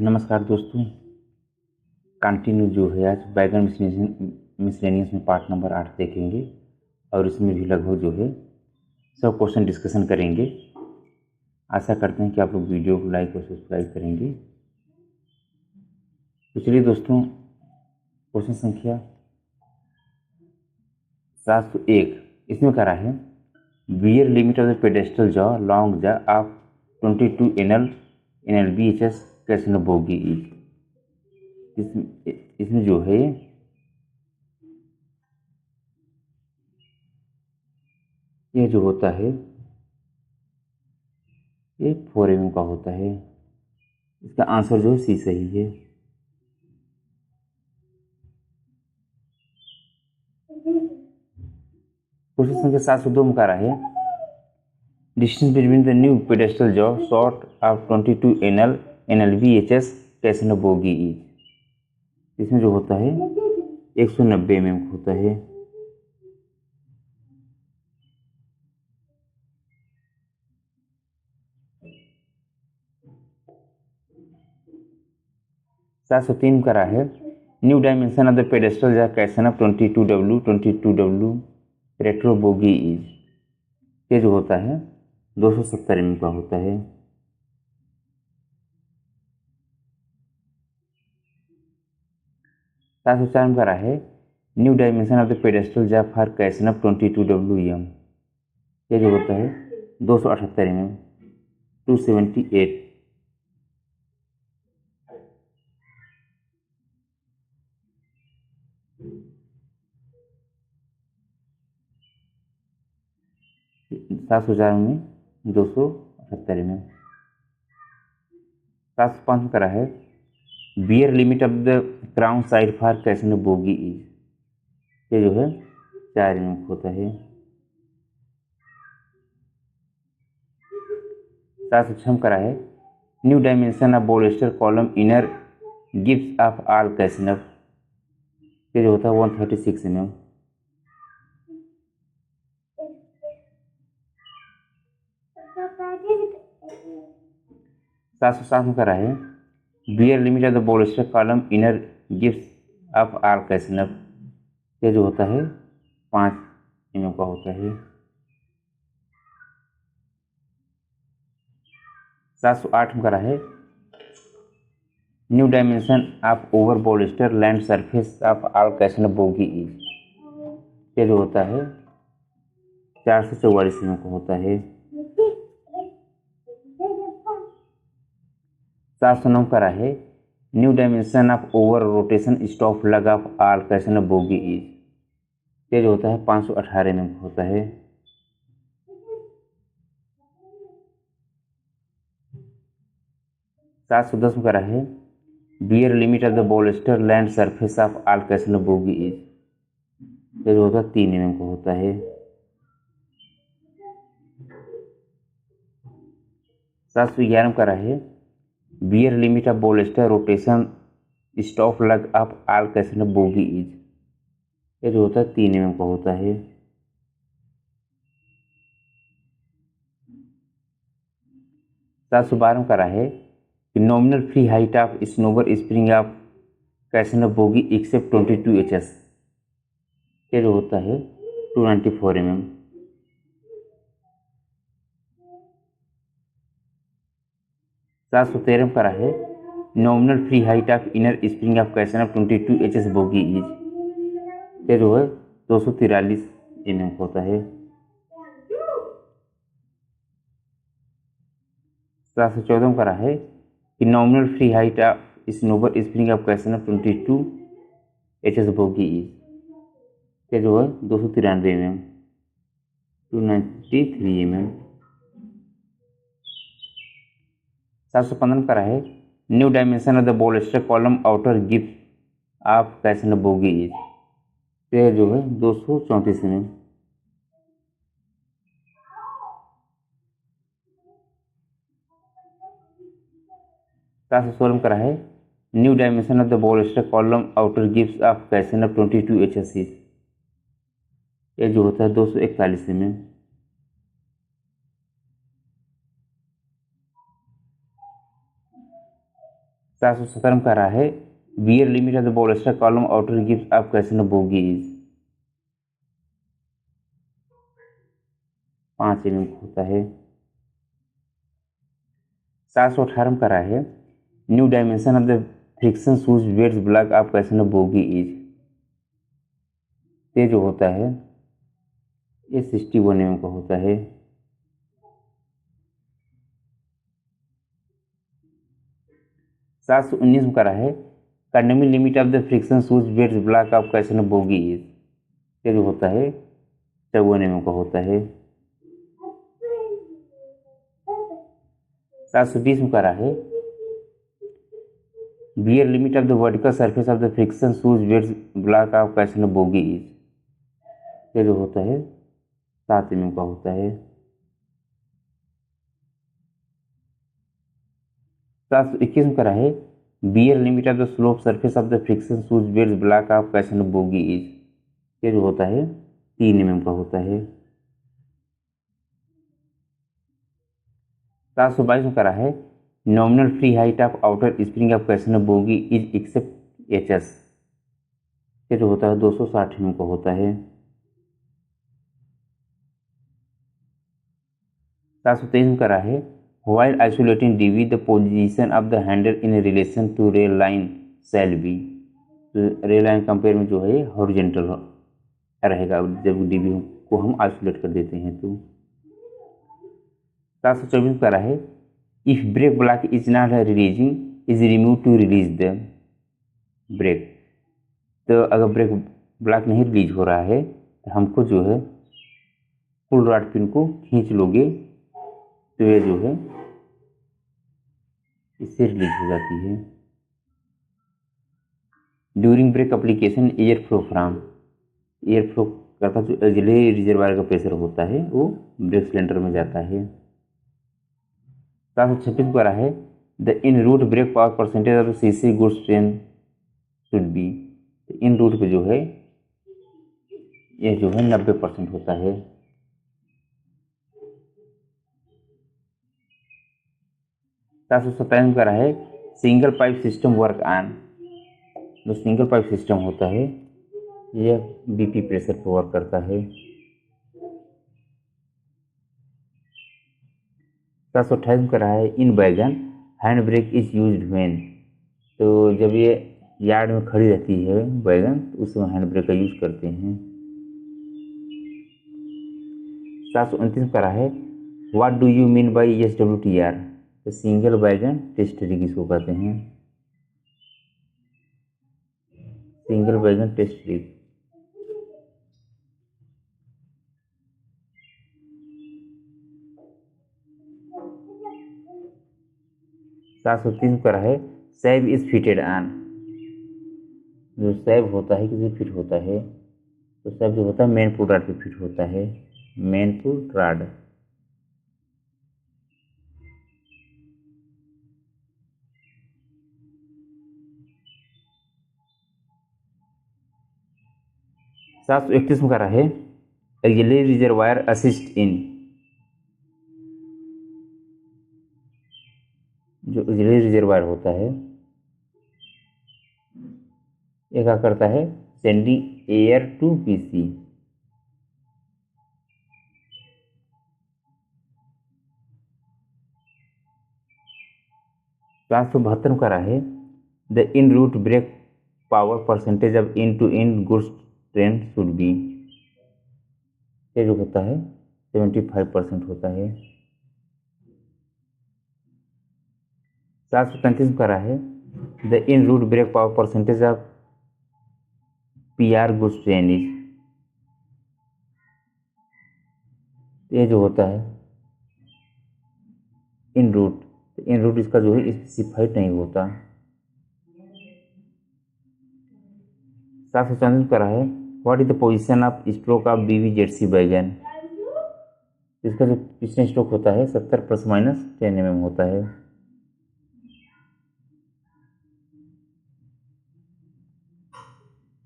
नमस्कार दोस्तों, कंटिन्यू जो है आज बैगन मिसलेनियस में पार्ट नंबर 8 देखेंगे और इसमें भी लगभग जो है सब क्वेश्चन डिस्कशन करेंगे। आशा करते हैं कि आप लोग वीडियो को लाइक और सब्सक्राइब करेंगे। तो चलिए दोस्तों, क्वेश्चन संख्या 701 इसमें करा है beer limit of the pedestal jaw long jaw of 22 NL BHS कैसे न बोगी इसमें जो है ये जो होता है ये 4 mm का होता है। इसका आंसर जो है सी सही है। क्वेश्चन संख्या 702 में करा है distance between the new pedestal jaw short of 22 NL BHS कैसे न बोगी इसमें जो होता है 190 mm होता है। सात सौ तीन करा है new dimension of the pedestal jaw कैसन ऑफ 22W रेट्रो बोगी ये जो होता है 270 mm का होता है। 704 में करा है new dimension of the pedestal jaw for कैसन ऑफ 22WM ये जो होता है 278 mm 278। 704 में 278 में। 705 में करा है beer limit of the crown side for casnub bogie ये जो है 4 mm होता है। 706 करा है new dimension of bolster column inner gibs of all casnub ये जो होता है 136 mm। 707 में करा है beer limit of the bolster column inner gibs of all casnub ये जो होता है 5 mm का होता है। 708 में करा है new dimension of over bolster land surface of all casnub bogie ये जो होता है 444 mm का होता है। 709 करा है new dimension of over rotation stop lug of all casnub bogie ये जो होता है 518 mm का होता है। 710 में करा है beer limit of the bolster land surface of all casnub bogie ये जो होता है 3 mm का होता है। 711 में करा है beer limit of bolster rotation stop lug of all casnub bogie ये जो होता है 3 mm का होता है। 712 में करा है nominal free height of snubber spring of casnub bogie except 22 HS ये जो होता है 294 mm। 713 में करा है nominal free height of inner spring of casnub of 22 HS bogie ये जो है 243 mm होता है। 714 में करा है कि nominal free height of snubber spring of casnub of 22 HS bogie ये जो है 293 mm 293 mm। 715 में करा है new dimension of the bolster column outer gibs of casnub bogie ये जो है 234 mm। 716 में करा है new dimension of the bolster column outer gibs of casnub of 22 HS ये जो होता है 241 mm। 717 में कह रहा है beer limit of the bolster column outer गिव्स of casnub bogie is 5 mm होता है। 718 में कह रहा है new dimension of the friction shoes wedge block of question bogie is, ये जो होता है ये 61 mm का होता है। 719 में करा है condemning limit of the friction shoes wedge block of question bogie is, ये जो होता है 54 mm का होता है। 720 में करा है beer limit of the vertical surface of the friction shoes wedge block of question bogie is, ये जो होता है 7 mm का होता है। 721 में करा है beer limit of the slope surface of the friction shoes wedge block of question bogie is, ये जो होता है 3 mm का होता है। 722 में करा है nominal free height of outer spring of question bogie is except H S, ये जो होता है 260 mm का होता है। 723 में करा है while isolating dv the position of the handle in relation to rail line shall be, तो रेल लाइन कंपेयर में जो है हॉरिजेंटल रहेगा जब dv को हम आइसोलेट कर देते हैं तो। 724 में करा है if brake block is not releasing is remove to release the brake, तो अगर ब्रेक ब्लॉक नहीं रिलीज हो रहा है तो हमको जो है पुल रॉड पिन को खींच लोगे तो ये जो है इससे रिलीज हो जाती है। During break application air flow का जो ऑक्सिलरी रिजर्वायर का प्रेशर होता है वो ब्रेक सिलेंडर में जाता है। 726 करा है the in route brake power percentage of CC goods train should be, in route पे जो है ये जो है 90% होता है। 727 करा है single pipe system work on, जो सिंगल पाइप सिस्टम होता है यह बीपी प्रेशर पर वर्क करता है। 728 करा है in wagon hand brake is used when, तो जब ये यार्ड में खड़ी रहती है वैगन तो उस समय हैंड ब्रेक का यूज करते हैं। 729 करा है what do you mean by SWTR, तो सिंगल वैगन टेस्ट रिग इसको कहते हैं, सिंगल वैगन टेस्ट रिग। 703 करा है सैब इज फिटेड ऑन, जो सैब होता है किसी फिट होता है तो सैब जो होता है मेन पुल रॉड पे फिट होता है, मेन पुल रॉड। 731 में करा है ऑक्सिलरी रिजर्वायर असिस्ट इन, जो ऑक्सिलरी रिजर्वायर होता है ये क्या करता है सेंडिंग एयर टू पीसी। 772 में करा है the in route brake power percentage of end to end goods train should be, ये जो होता है 75% होता है। 735 करा है the in route brake power percentage of PR goods train is, ये जो होता है इन रूट, इन रूट इसका जो है स्पेसिफाइड नहीं होता। 794 करा है what is the position of stroke of BVZC wagon, इसका जो पिस्टन स्ट्रोक होता है 70 ± 10 mm होता है।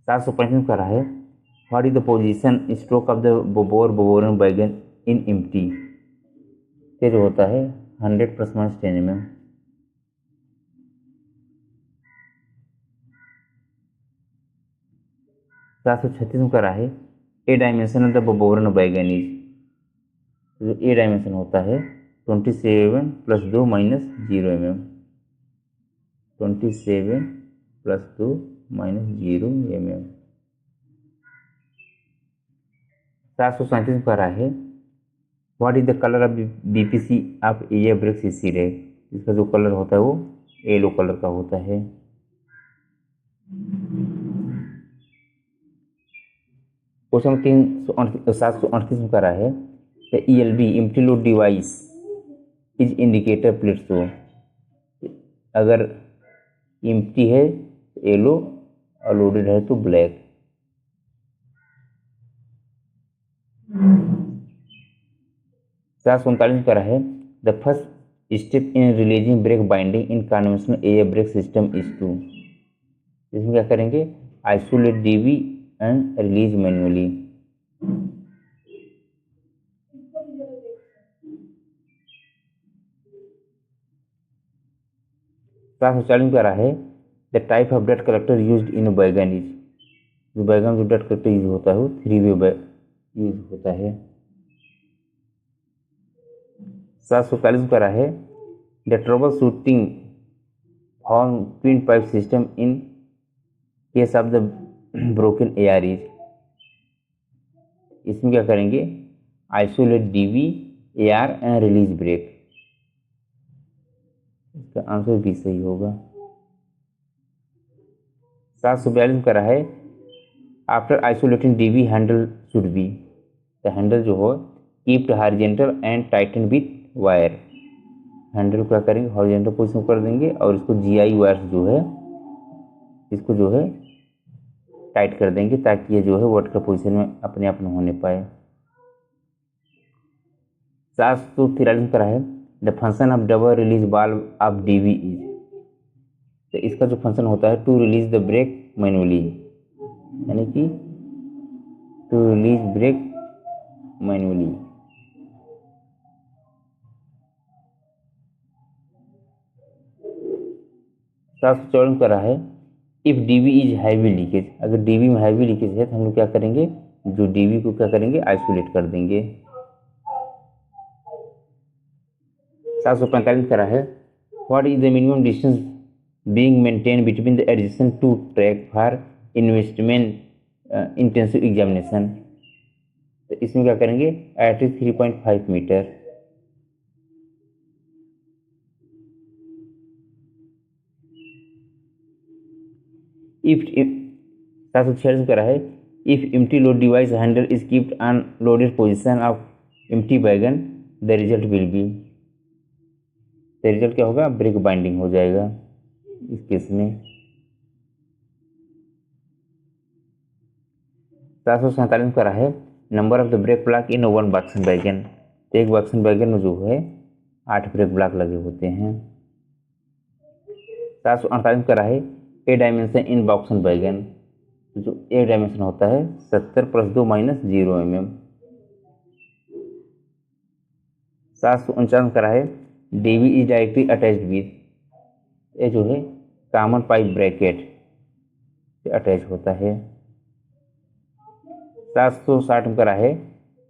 735 करा है what is the piston stroke of the BOBRN wagon in empty, ये जो होता है 100 ± 10 mm। 736 में करा है ए डायमेंशन ऑफ द बोरन बैगन इज, तो जो ए डायमेंशन होता है 27 + 2 - 0 mm, 27 + 2 - 0 mm। 737 में करा है what is the colour of BPC of a brake CC rack, इसका जो कलर होता है वो येलो कलर का होता है। क्वेश्चन 738 में करा है the ELB empty load device is indicator plate show, अगर एम्प्टी है तो येलो और लोडेड है तो ब्लैक। 739 में करा है the first step in releasing brake binding in conventional air brake system is to, इसमें क्या करेंगे isolate DB and release manually. 740 करा है द टाइप ऑफ डट collector used in wagon is, जो बैगन जो डट कलेक्टर यूज होता है वो 3-वे यूज होता है। 741 करा है the trouble shooting form twin pipe system in case of the broken AR is, इसमें क्या करेंगे isolate DB AR and release brake, इसका आंसर भी सही होगा। 742 करा है after isolating DB handle should be, the handle जो हो kept horizontal and tighten with wire, handle को क्या करेंगे हॉरिजॉन्टल पोजीशन कर देंगे और इसको GI वायर जो है इसको जो है टाइट कर देंगे ताकि ये जो है वर्टिकल पोजीशन में अपने आप न होने पाए। 743 करा है the function of double release valve of DB is, तो इसका जो फंक्शन होता है to release the brake manually, यानी कि टू रिलीज ब्रेक मैनुअली। 754 करा है if DB is heavy leakage, अगर DB में हैवी लीकेज है तो हम लोग क्या करेंगे जो DB को क्या करेंगे आइसोलेट कर देंगे। 745 करा है what is the minimum distance being maintain between the adjacent two track for investment intensive examination, तो इसमें क्या करेंगे एट 3.5 मीटर। 746 करा है if empty load device handle is keeped on loaded position of empty बैगन द रिजल्ट विल बी, तो result क्या होगा ब्रेक बाइंडिंग हो जाएगा इस केस में। 747 करा है number of the brake block in one BOXN wagon, तो एक बॉक्सन बैगन में जो है 8 ब्रेक ब्लॉक लगे होते हैं। 748 करा है ए डायमेंशन इन बॉक्सन बैगन, तो जो ए डायमेंशन होता है 70 + 2 - 0 mm। 749 करा है DB is directly attached with, ये जो है कॉमन पाइप ब्रैकेट से अटैच होता है। 760 में करा है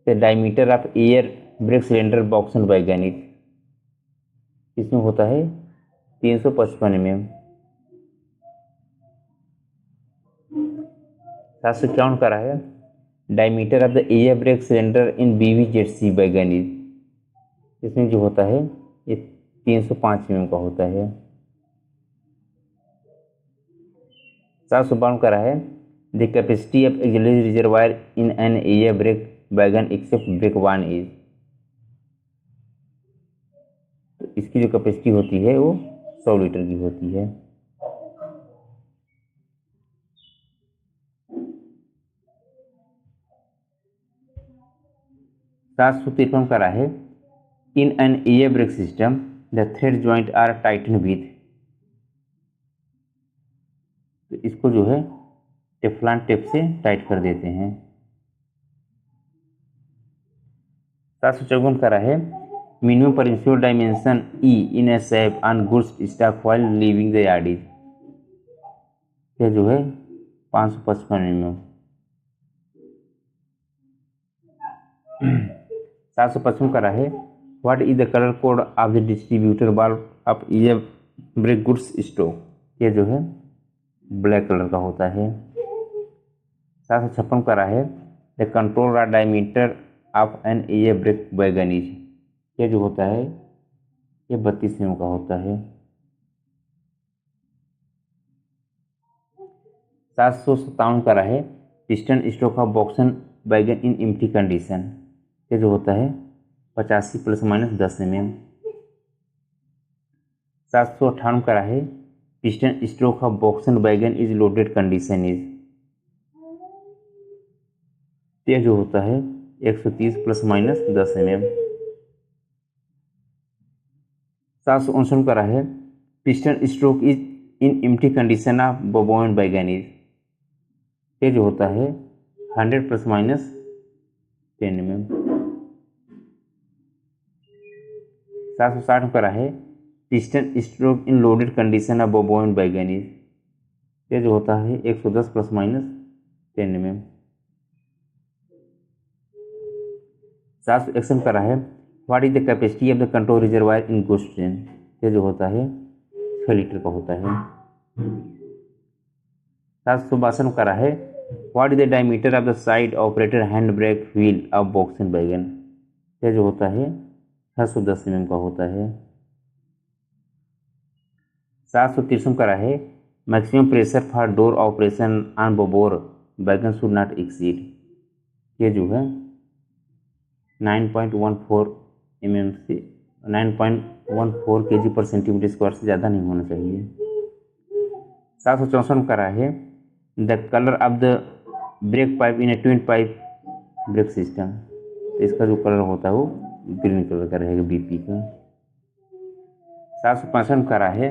the diameter of air brake cylinder BOXN बैगन, इसमें होता है 355 mm। 751 करा है diameter of the air brake cylinder in BBZC बैगन, इसमें जो होता है ये 305 mm का होता है। 752 करा है the capacity of axillary reservoir in an air break बैगन एक्सेप्ट ब्रेक 1 इज, तो इसकी जो कैपेसिटी होती है वो 100 लीटर की होती है। 753 करा है in an air brake system the thread joint are tighten with, तो इसको जो है टेफ्लॉन टेप से टाइट कर देते हैं। 754 करा है minimum permissible dimension E in A shape on goods stock while leaving the yard is, यह जो है 555 mm। 755 करा है, what is the colour code of the distributor valve of ये ब्रेक गुड्स स्टॉक, ये जो है ब्लैक कलर का होता है। 756 करा है, the control rod diameter of an ये ब्रेक वैगन इज, ये जो होता है ये 32 mm का होता है। 757 करा है, piston stroke of BOXN wagon in empty condition, ये जो होता है 85 ± 10 mm। 758 करा है, piston stroke of BOXN wagon is loaded condition is, ये जो होता है 130 ± 10 mm। 759 करा है, piston stroke is in empty condition of BOBRN wagon is, ये जो होता है 100 ± 10 mm। 760 करा है, piston stroke in loaded condition of BOBRN wagon is, ये जो होता है 110 ± 10 mm। 761 करा है, what is the capacity of the control reservoir in goods train, ये जो होता है 6 लीटर का होता है। 762 करा है, what is the diameter of the side operated hand brake wheel of BOXN wagon, ये जो होता है 610 mm का होता है। 763 करा है, maximum pressure for door operation on bore wagon should not exceed, ये जो है 9.14 mm से 9.14 kg/cm² से ज़्यादा नहीं होना चाहिए। 764 करा है, the colour of the break pipe in A twin pipe brake system, इसका जो कलर होता है वो ग्रीन कलर का रहेगा बीपी का। 765 करा है,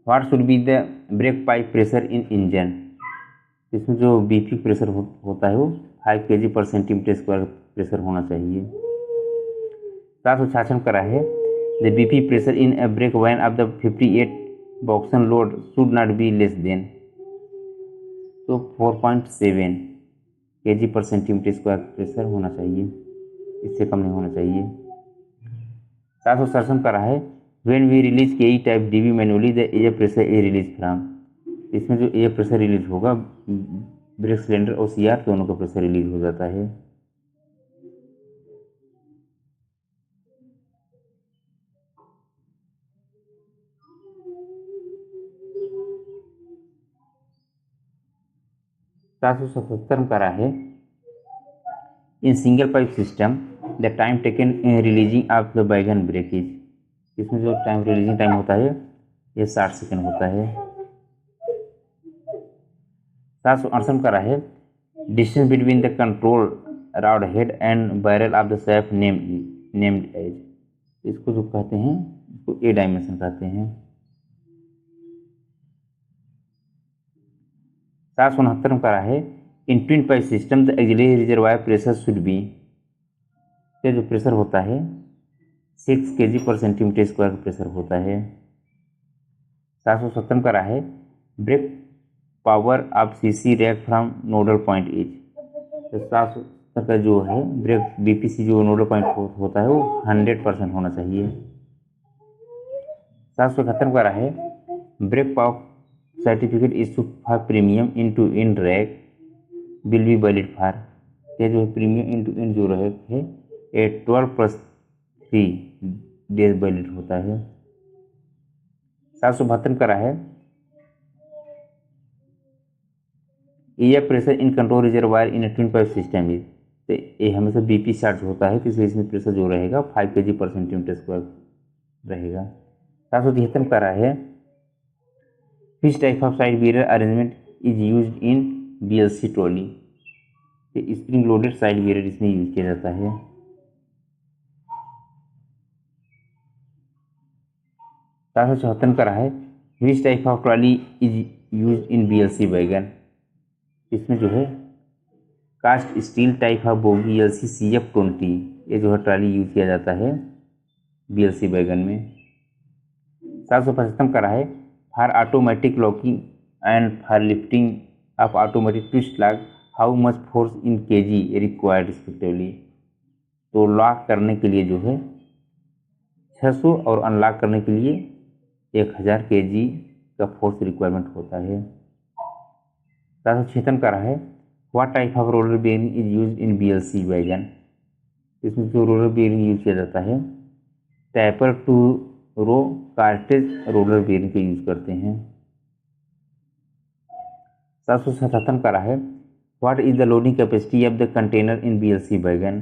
what should be the break pipe pressure in engine, इसमें जो बीपी प्रेशर होता है वो 5 kg/cm² प्रेशर होना चाहिए। 766 करा है, the BP pressure in a brake van of the 58 BOXN load should not be less than, तो 4.7 kg/cm² प्रेशर होना चाहिए, इससे कम नहीं होना चाहिए। 767 करा है, when we release K type DV manually the air pressure a release from, इसमें जो एयर प्रेशर रिलीज होगा ब्रेक सिलेंडर और सीआर दोनों का प्रेशर रिलीज हो जाता है। सात सौ 77 करा है, in single pipe system the time taken in releasing of the wagon breakage, इसमें जो रिलीजिंग टाइम होता है ये 60 सेकेंड होता है। 768 करा है, distance between the control rod head and barrel of the shaft named as, इसको जो कहते हैं इसको ए डायमेंशन कहते हैं। 769 करा है, in twin pipe system the auxiliary reservoir pressure should be, ये जो प्रेशर होता है 6 kg/cm² प्रेशर होता है। 770 करा है, brake power of CC rack from nodal point is, तो 770 का जो है ब्रेक बीपीसी जो नोडल पॉइंट होता है वो 100% होना चाहिए। 771 करा है, brake power certificate issue for premium end to end rack will be valid for, ये जो है प्रीमियम इंटू इन जो रैक है ये 12+3 डेज वैलिड होता है। 772 करा है, air pressure in control reservoir in twin pipe system is, तो ये हमेशा बीपी चार्ज होता है तो इसमें प्रेशर जो रहेगा 5 kg/cm² रहेगा। 773 करा है, which type of side bearer arrangement is used in BLC trolley, spring loaded side bearer इसमें यूज किया जाता है। 774 करा है, which type of trolley is used in BLC wagon, इसमें जो है cast steel type of bogie LC CF20 ये जो है ट्रॉली यूज किया जाता है बीएलसी वैगन में। 775 करा है, for automatic locking and for lifting of automatic twist lock how much force in KG required respectively. तो लॉक करने के लिए जो है 600 और अनलॉक करने के लिए 1000 केजी का फोर्स रिक्वायरमेंट होता है। 756 का है what type of roller bearing is use in BLC wagon. इसमें जो रोलर बेयरिंग यूज किया जाता है taper two row cartridge roller bearing का यूज करते हैं। 777 का है what is the loading capacity of the container in BLC wagon.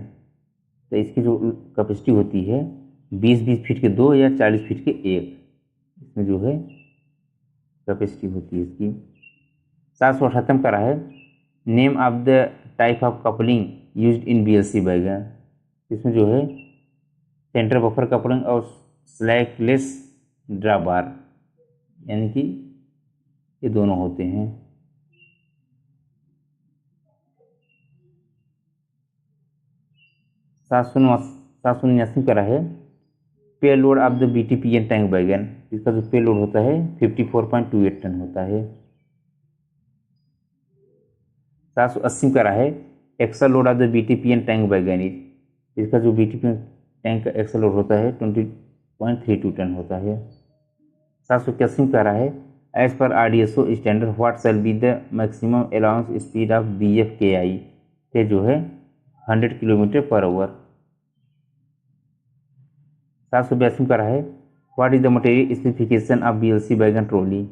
तो इसकी जो कैपेसिटी होती है 20-20 फीट के 2 या 40 फीट के 1, इसमें जो है कैपेसिटी होती है इसकी। 778 का है name of the type of coupling used in BLC wagon. इसमें जो है सेंटर बफर कपलिंग और स्लैकलेस ड्रॉबार, यानी कि ये दोनों होते हैं। 789 का है पे load of the BTPN tank wagon. इसका जो पे लोड होता है 54.28 टन होता है। 780 का है axle load of the BTPN tank wagon. इसका जो BTPN टैंक का एक्सल लोड होता है 20.32 टन होता है। 781 का है as per RDSO standard what shall be the maximum allowance speed of BFKI के जो है 100 किलोमीटर पर आवर। 782 का है what is the material specification of BLC wagon trolley.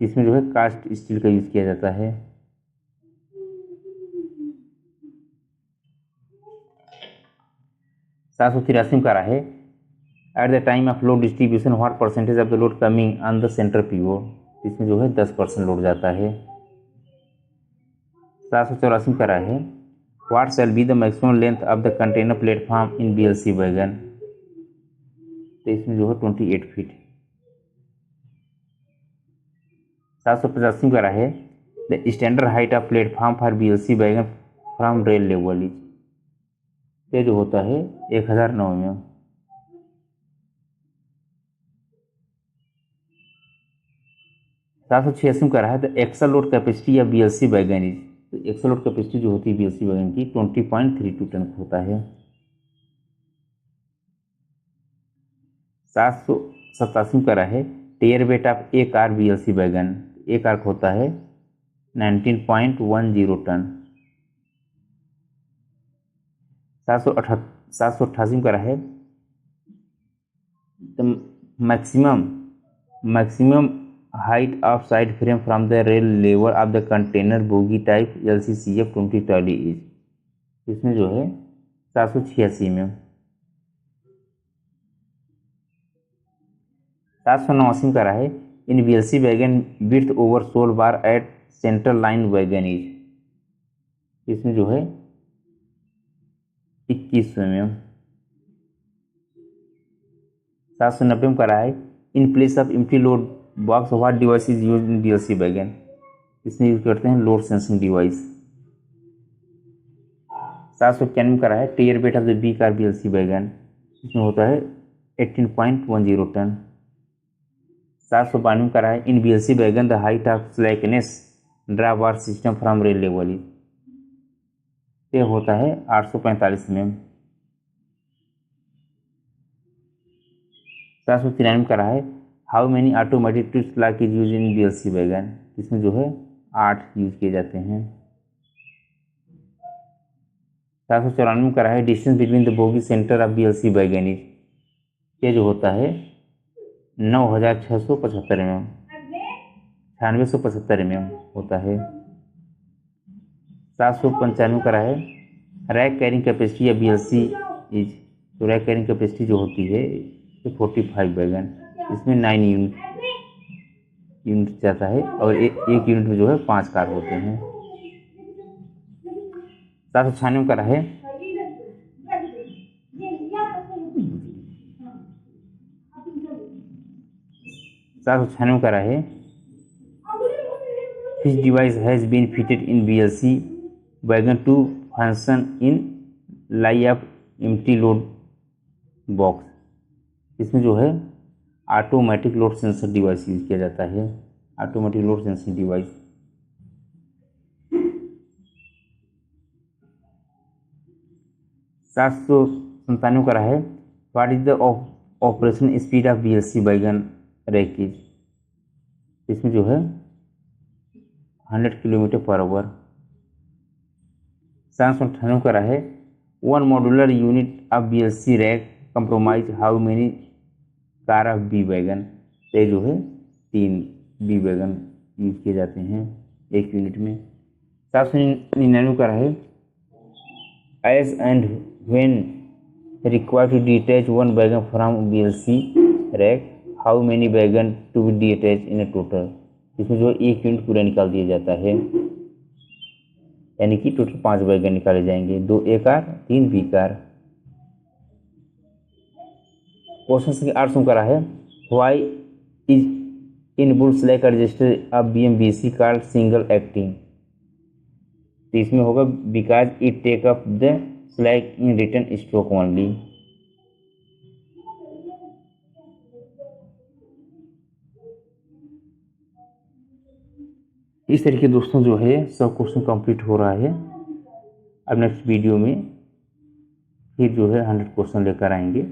इसमें जो है कास्ट स्टील का यूज किया जाता है। 783 का है at the time of load distribution what percentage of the load coming on the centre pivot. इसमें जो है 10% लोड जाता है। 784 का है what shall be the maximum length of the container platform in BLC wagon. तो इसमें जो है 28 फीट। 785 का है the standard height of platform for BLC wagon from rail level is. ये जो होता है 1009 mm। 786 का है the axle load capacity of BLC wagon is. तो एक्सल लोड कैपेसिटी जो होती है BLC वैगन की 20.32 टन होता है। 787 का है tare weight of a car BLC wagon. A car होता है 19.10 टन। 788 का है maximum height of side frame from the rail level of the container bogie type LCCF 20 trolley is. इसमें जो है 786 में। 789 का है in BLC wagon width over sole bar at central line wagon is. इसमें जो है 21 में। 790 का है in place of empty load box what device is use in BLC wagon. इसमें यूज करते हैं लोड सेंसिंग डिवाइस। 791 का है tare weight of the B car BLC wagon. इसमें होता है 18.10 टन। 792 का है in BLC wagon the height of slackness drawbar system from rail level is. ये होता है 845 mm। 793 का है how many automatic twist lock is use in BLC wagon. इसमें जो है 8 यूज किए जाते हैं। 794 का है distance between the bogie centre of BLC wagon is. ये जो होता है 9675 mm, 9675 mm होता है। 795 का है रैक कैरिंग कैपेसिटी या BLC इज। तो रैक कैरिंग कैपेसिटी जो होती है 45 वैगन। इसमें 9 यूनिट जाता है और एक यूनिट में जो है 5 कार होते हैं। 796 का है This device has been fitted in BLC wagon to function in lie of empty load box। इसमें जो है automatic load sensor device use किया जाता है। Automatic load sensing device. 797 का है what is the operation speed of BLC wagon rakes. इसमें जो है 100 km/h। 798 का है one modular unit of BLC rake compromise how many car of B wagon. तो जो है 3 बी बैगन यूज किए जाते हैं एक यूनिट में। 799 का है as and when required to detach one wagon from BLC rake how many wagon to be detach in a total. इसमें जो एक यूनिट पूरा निकाल दिया जाता है, यानी कि टोटल 5 बैगन निकाले जाएंगे, 2 A car 3 B car. Question संख्या 8 करा है why is in bull slack register of BMBC card single acting. तो इसमें होगा because it take up the slack in return stroke only. इस तरीके दोस्तों जो है सब क्वेश्चन कंप्लीट हो रहा है। अब नेक्स्ट वीडियो में फिर जो है 100 क्वेश्चन लेकर आएंगे।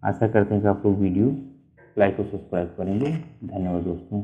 आशा करते हैं कि आप लोग वीडियो लाइक और सब्सक्राइब करेंगे। धन्यवाद दोस्तों।